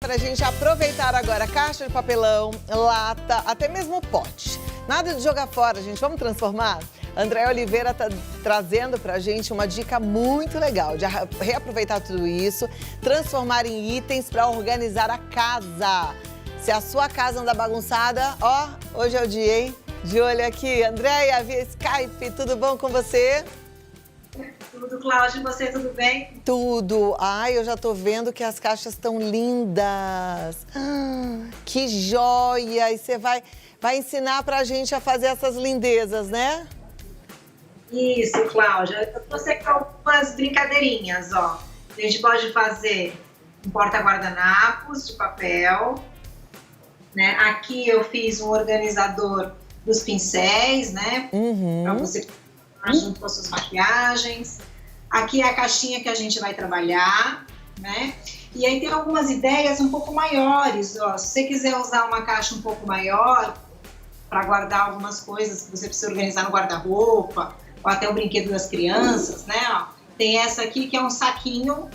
pra gente aproveitar agora caixa de papelão, lata, até mesmo pote. Nada de jogar fora, gente. Vamos transformar? André Oliveira tá trazendo pra gente uma dica muito legal de reaproveitar tudo isso, transformar em itens para organizar a casa. Se a sua casa anda bagunçada, ó, hoje é o dia, hein? De olho aqui. Andréia, via Skype, tudo bom com você? Tudo, Cláudia, e você, tudo bem? Tudo. Ai, eu já tô vendo que as caixas estão lindas. Que joia! E você vai ensinar pra gente a fazer essas lindezas, né? Isso, Cláudia. Eu trouxe aqui algumas brincadeirinhas, ó. A gente pode fazer um porta-guardanapos de papel, né? Aqui eu fiz um organizador dos pincéis, né? Pra você junto com as suas maquiagens. Aqui é a caixinha que a gente vai trabalhar, né? E aí tem algumas ideias um pouco maiores, ó. Se você quiser usar uma caixa um pouco maior para guardar algumas coisas que você precisa organizar no guarda-roupa, ou até o brinquedo das crianças, né? Ó, tem essa aqui que é um saquinho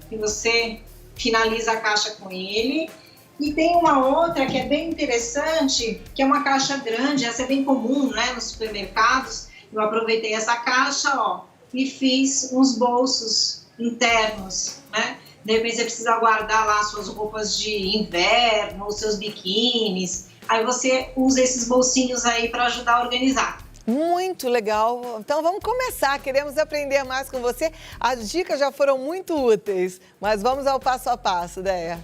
que você finaliza a caixa com ele. E tem uma outra que é bem interessante, que é uma caixa grande, essa é bem comum, né, nos supermercados. Eu aproveitei essa caixa, ó, e fiz uns bolsos internos, né? De repente você precisa guardar lá suas roupas de inverno, ou seus biquínis. Aí você usa esses bolsinhos aí para ajudar a organizar. Muito legal. Então vamos começar. Queremos aprender mais com você. As dicas já foram muito úteis, mas vamos ao passo a passo, Déia.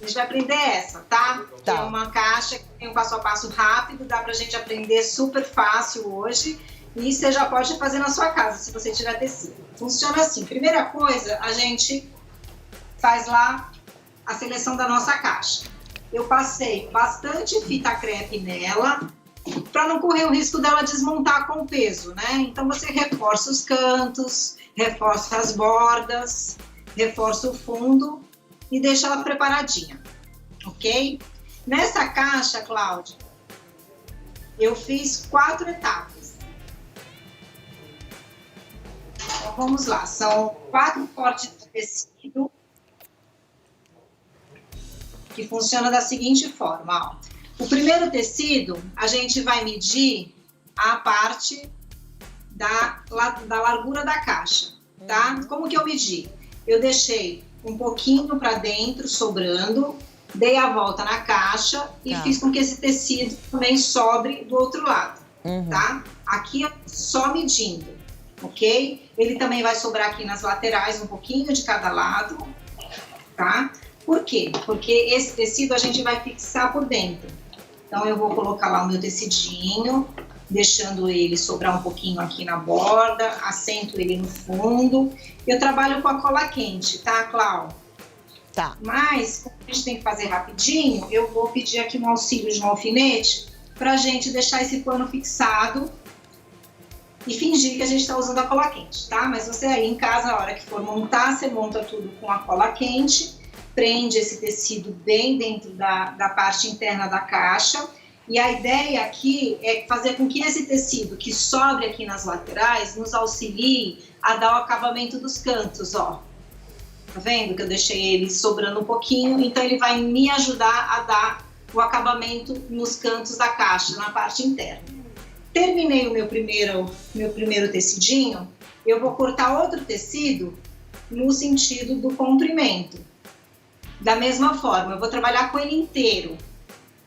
A gente vai aprender essa, tá? Tá. Que é uma caixa que tem um passo a passo rápido, dá pra gente aprender super fácil hoje. E você já pode fazer na sua casa, se você tiver tecido. Funciona assim. Primeira coisa, a gente faz lá a seleção da nossa caixa. Eu passei bastante fita crepe nela, para não correr o risco dela desmontar com o peso, né? Então você reforça os cantos, reforça as bordas, reforça o fundo e deixa ela preparadinha, ok? Nessa caixa, Cláudia, eu fiz 4 etapas. Então vamos lá, são 4 cortes de tecido que funciona da seguinte forma, ó. O primeiro tecido, a gente vai medir a parte da largura da caixa, tá? Como que eu medi? Eu deixei um pouquinho para dentro, sobrando, dei a volta na caixa e fiz com que esse tecido também sobre do outro lado, tá? Aqui só medindo, ok? Ele também vai sobrar aqui nas laterais, um pouquinho de cada lado, tá? Por quê? Porque esse tecido a gente vai fixar por dentro. Então, eu vou colocar lá o meu tecidinho, deixando ele sobrar um pouquinho aqui na borda, assento ele no fundo. Eu trabalho com a cola quente, tá, Clau? Tá. Mas, como a gente tem que fazer rapidinho, eu vou pedir aqui um auxílio de um alfinete pra gente deixar esse pano fixado e fingir que a gente tá usando a cola quente, tá? Mas você aí em casa, a hora que for montar, você monta tudo com a cola quente, prende esse tecido bem dentro da parte interna da caixa. E a ideia aqui é fazer com que esse tecido que sobre aqui nas laterais nos auxilie a dar o acabamento dos cantos, ó. Tá vendo que eu deixei ele sobrando um pouquinho? Então ele vai me ajudar a dar o acabamento nos cantos da caixa, na parte interna. Terminei o meu primeiro tecidinho, eu vou cortar outro tecido no sentido do comprimento. Da mesma forma, eu vou trabalhar com ele inteiro.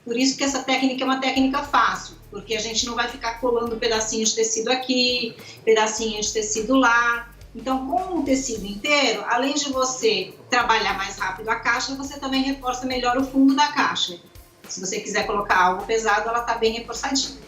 Por isso que essa técnica é uma técnica fácil, porque a gente não vai ficar colando pedacinho de tecido aqui, pedacinho de tecido lá. Então, com o tecido inteiro, além de você trabalhar mais rápido a caixa, você também reforça melhor o fundo da caixa. Se você quiser colocar algo pesado, ela está bem reforçadinha.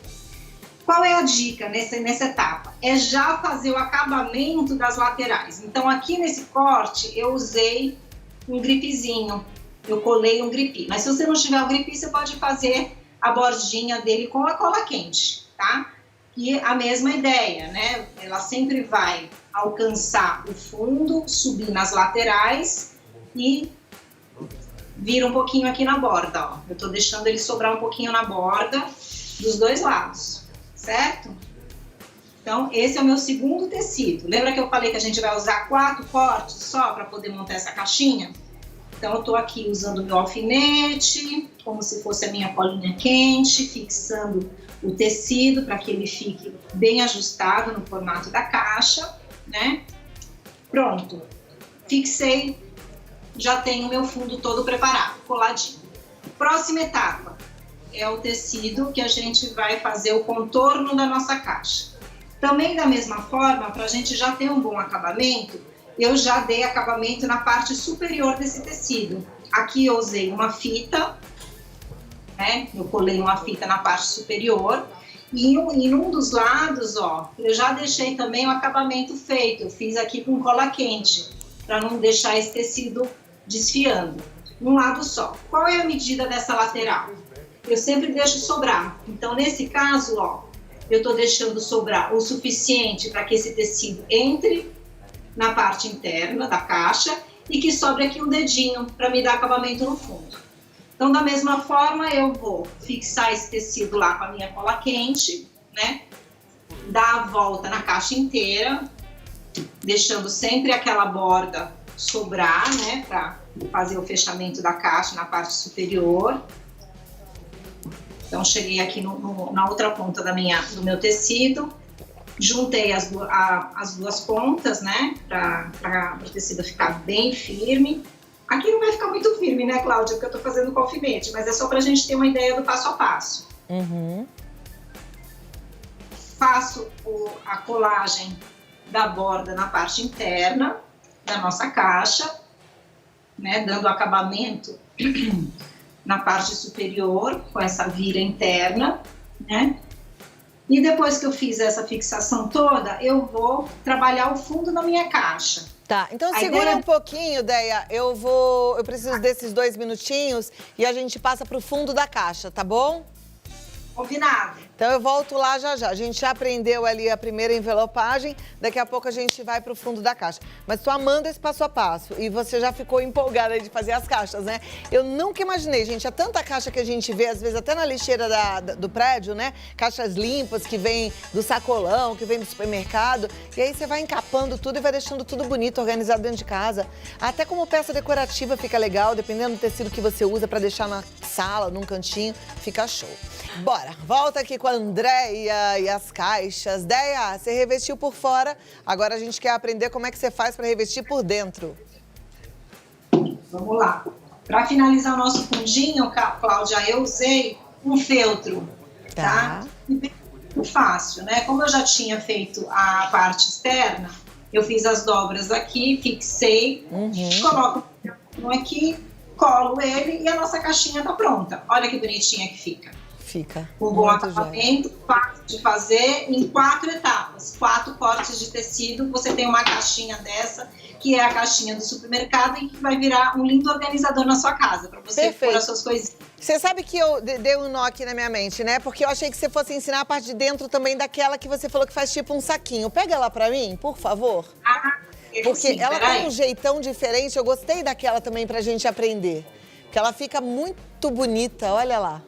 Qual é a dica nessa etapa? É já fazer o acabamento das laterais. Então, aqui nesse corte, eu usei um gripezinho, eu colei um gripe. Mas se você não tiver o gripe, você pode fazer a bordinha dele com a cola quente, tá? E a mesma ideia, né? Ela sempre vai alcançar o fundo, subir nas laterais e vira um pouquinho aqui na borda, ó. Eu tô deixando ele sobrar um pouquinho na borda dos dois lados, certo? Então, esse é o meu segundo tecido. Lembra que eu falei que a gente vai usar 4 cortes só para poder montar essa caixinha? Então, eu estou aqui usando o meu alfinete, como se fosse a minha colinha quente, fixando o tecido para que ele fique bem ajustado no formato da caixa, né? Pronto. Fixei, já tenho o meu fundo todo preparado, coladinho. Próxima etapa é o tecido que a gente vai fazer o contorno da nossa caixa. Também da mesma forma, para a gente já ter um bom acabamento, eu já dei acabamento na parte superior desse tecido. Aqui eu usei uma fita, né? Eu colei uma fita na parte superior e em um dos lados, ó, eu já deixei também o acabamento feito. Eu fiz aqui com cola quente, para não deixar esse tecido desfiando. Um lado só. Qual é a medida dessa lateral? Eu sempre deixo sobrar. Então, nesse caso, ó, eu tô deixando sobrar o suficiente para que esse tecido entre na parte interna da caixa e que sobre aqui um dedinho para me dar acabamento no fundo. Então, da mesma forma, eu vou fixar esse tecido lá com a minha cola quente, né? Dar a volta na caixa inteira, deixando sempre aquela borda sobrar, né? Para fazer o fechamento da caixa na parte superior. Então, cheguei aqui na outra ponta do meu tecido, juntei as duas pontas, né, para o tecido ficar bem firme. Aqui não vai ficar muito firme, né, Cláudia, porque eu tô fazendo com alfinete, mas é só pra gente ter uma ideia do passo a passo. Uhum. Faço a colagem da borda na parte interna da nossa caixa, né, dando acabamento na parte superior, com essa vira interna, né? E depois que eu fiz essa fixação toda, eu vou trabalhar o fundo da minha caixa. Tá, então segura um pouquinho, Deia. Eu preciso desses 2 minutinhos e a gente passa pro fundo da caixa, tá bom? Combinado. Então eu volto lá já já. A gente já aprendeu ali a primeira envelopagem, daqui a pouco a gente vai pro fundo da caixa. Mas tô amando esse passo a passo e você já ficou empolgada de fazer as caixas, né? Eu nunca imaginei, gente, há tanta caixa que a gente vê, às vezes até na lixeira do prédio, né? Caixas limpas que vem do sacolão, que vem do supermercado. E aí você vai encapando tudo e vai deixando tudo bonito, organizado dentro de casa. Até como peça decorativa fica legal, dependendo do tecido que você usa para deixar na sala, num cantinho, fica show. Bora, volta aqui com a Andréia e as caixas. Deia, você revestiu por fora, agora a gente quer aprender como é que você faz para revestir por dentro. Vamos lá. Para finalizar o nosso fundinho, Cláudia, eu usei um feltro, tá? Bem fácil, né? Como eu já tinha feito a parte externa, eu fiz as dobras aqui, fixei, coloco um aqui, colo ele e a nossa caixinha tá pronta. Olha que bonitinha que fica. Fica. Um bom acabamento, fácil de fazer em 4 etapas, 4 cortes de tecido. Você tem uma caixinha dessa, que é a caixinha do supermercado e que vai virar um lindo organizador na sua casa, para você pôr as suas coisinhas. Você sabe que eu dei um nó aqui na minha mente, né? Porque eu achei que você fosse ensinar a parte de dentro também daquela que você falou que faz tipo um saquinho. Pega ela pra mim, por favor. Porque sim, ela tem um jeitão diferente, eu gostei daquela também pra gente aprender. Porque ela fica muito bonita, olha lá.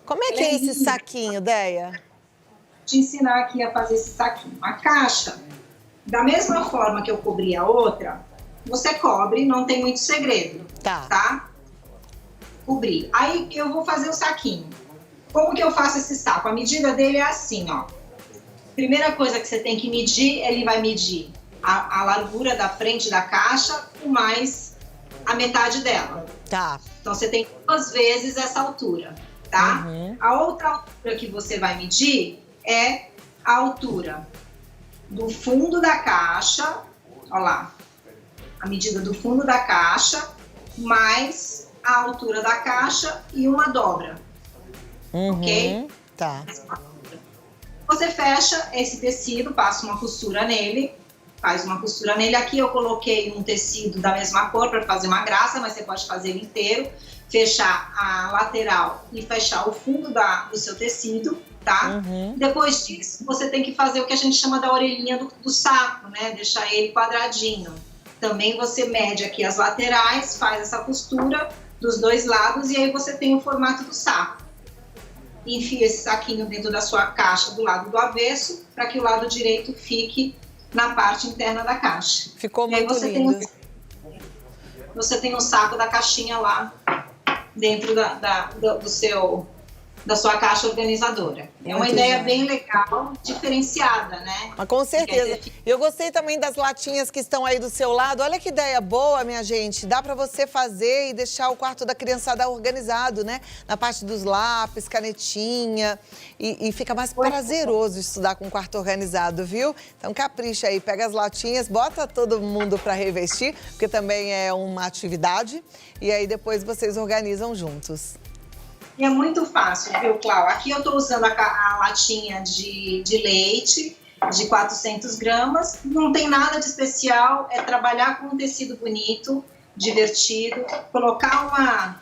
Como é que é esse saquinho, Deia? Vou te ensinar aqui a fazer esse saquinho. A caixa, da mesma forma que eu cobri a outra, você cobre, não tem muito segredo, tá? Cobri. Aí eu vou fazer o saquinho. Como que eu faço esse saco? A medida dele é assim, ó. Primeira coisa que você tem que medir, ele vai medir a largura da frente da caixa com mais a metade dela. Tá. Então você tem 2 vezes essa altura. Tá? A outra altura que você vai medir é a altura do fundo da caixa, ó lá, a medida do fundo da caixa, mais a altura da caixa e uma dobra, ok? Tá. Você fecha esse tecido, passa uma costura nele, faz uma costura nele. Aqui eu coloquei um tecido da mesma cor para fazer uma graça, mas você pode fazer ele inteiro. Fechar a lateral e fechar o fundo do seu tecido, tá? Depois disso, você tem que fazer o que a gente chama da orelhinha do saco, né? Deixar ele quadradinho. Também você mede aqui as laterais, faz essa costura dos 2 lados e aí você tem o formato do saco. Enfia esse saquinho dentro da sua caixa do lado do avesso, para que o lado direito fique na parte interna da caixa. Ficou muito lindo. você tem um saco da caixinha lá dentro da sua caixa organizadora. É uma ideia bem legal, diferenciada, né? Mas com certeza. Eu gostei também das latinhas que estão aí do seu lado. Olha que ideia boa, minha gente. Dá para você fazer e deixar o quarto da criançada organizado, né? Na parte dos lápis, canetinha. E fica mais prazeroso estudar com o quarto organizado, viu? Então capricha aí, pega as latinhas, bota todo mundo para revestir, porque também é uma atividade. E aí depois vocês organizam juntos. E é muito fácil, viu, Clau? Aqui eu estou usando a latinha de leite, de 400 gramas. Não tem nada de especial, é trabalhar com um tecido bonito, divertido, colocar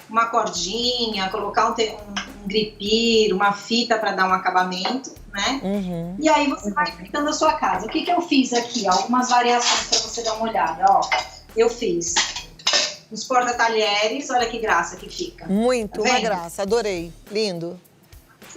uma cordinha, colocar um gripir, uma fita para dar um acabamento, né? Uhum. E aí você vai enfeitando a sua casa. O que eu fiz aqui? Algumas variações para você dar uma olhada. Ó, eu fiz os porta-talheres, olha que graça que fica. Muito, tá uma graça, adorei, lindo.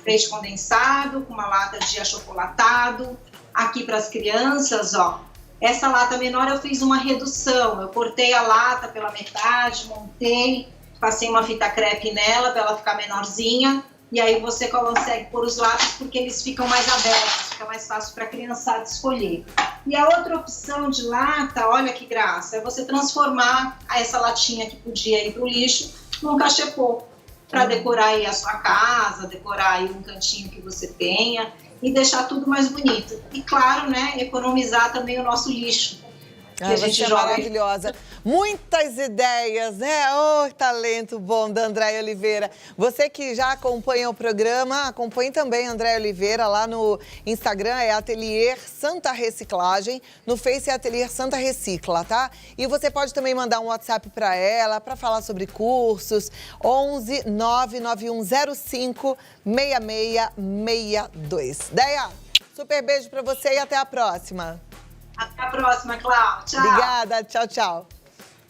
Leite condensado, com uma lata de achocolatado. Aqui para as crianças, ó, essa lata menor eu fiz uma redução. Eu cortei a lata pela metade, montei, passei uma fita crepe nela para ela ficar menorzinha. E aí você consegue pôr os lápis porque eles ficam mais abertos, fica mais fácil para a criançada escolher. E a outra opção de lata, olha que graça, é você transformar essa latinha que podia ir para o lixo num cachepô, para decorar aí a sua casa, decorar aí um cantinho que você tenha e deixar tudo mais bonito. E claro, né, economizar também o nosso lixo. Ah, você é maravilhosa. Muitas ideias, né? Oh, talento bom da Andréia Oliveira. Você que já acompanha o programa, acompanhe também a Andréia Oliveira lá no Instagram, é Atelier Santa Reciclagem, no Face é Atelier Santa Recicla, tá? E você pode também mandar um WhatsApp para ela, para falar sobre cursos, 11 99105 6662. Deia, super beijo para você e até a próxima. Até a próxima, Cláudia. Tchau. Obrigada, tchau, tchau.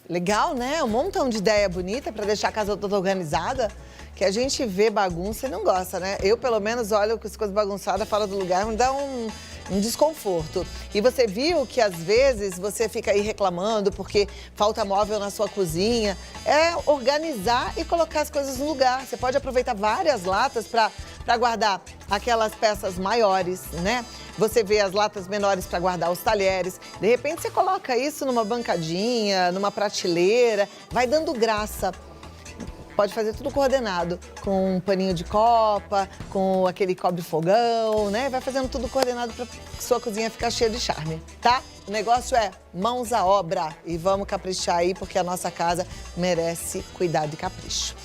Legal, né? Um montão de ideia bonita para deixar a casa toda organizada. Que a gente vê bagunça e não gosta, né? Eu, pelo menos, olho com as coisas bagunçadas fora do lugar, me dá um desconforto. E você viu que, às vezes, você fica aí reclamando porque falta móvel na sua cozinha. É organizar e colocar as coisas no lugar. Você pode aproveitar várias latas para guardar aquelas peças maiores, né? Você vê as latas menores para guardar os talheres. De repente, você coloca isso numa bancadinha, numa prateleira. Vai dando graça. Pode fazer tudo coordenado, com um paninho de copa, com aquele cobre-fogão, né? Vai fazendo tudo coordenado para sua cozinha ficar cheia de charme, tá? O negócio é mãos à obra e vamos caprichar aí, porque a nossa casa merece cuidado e capricho.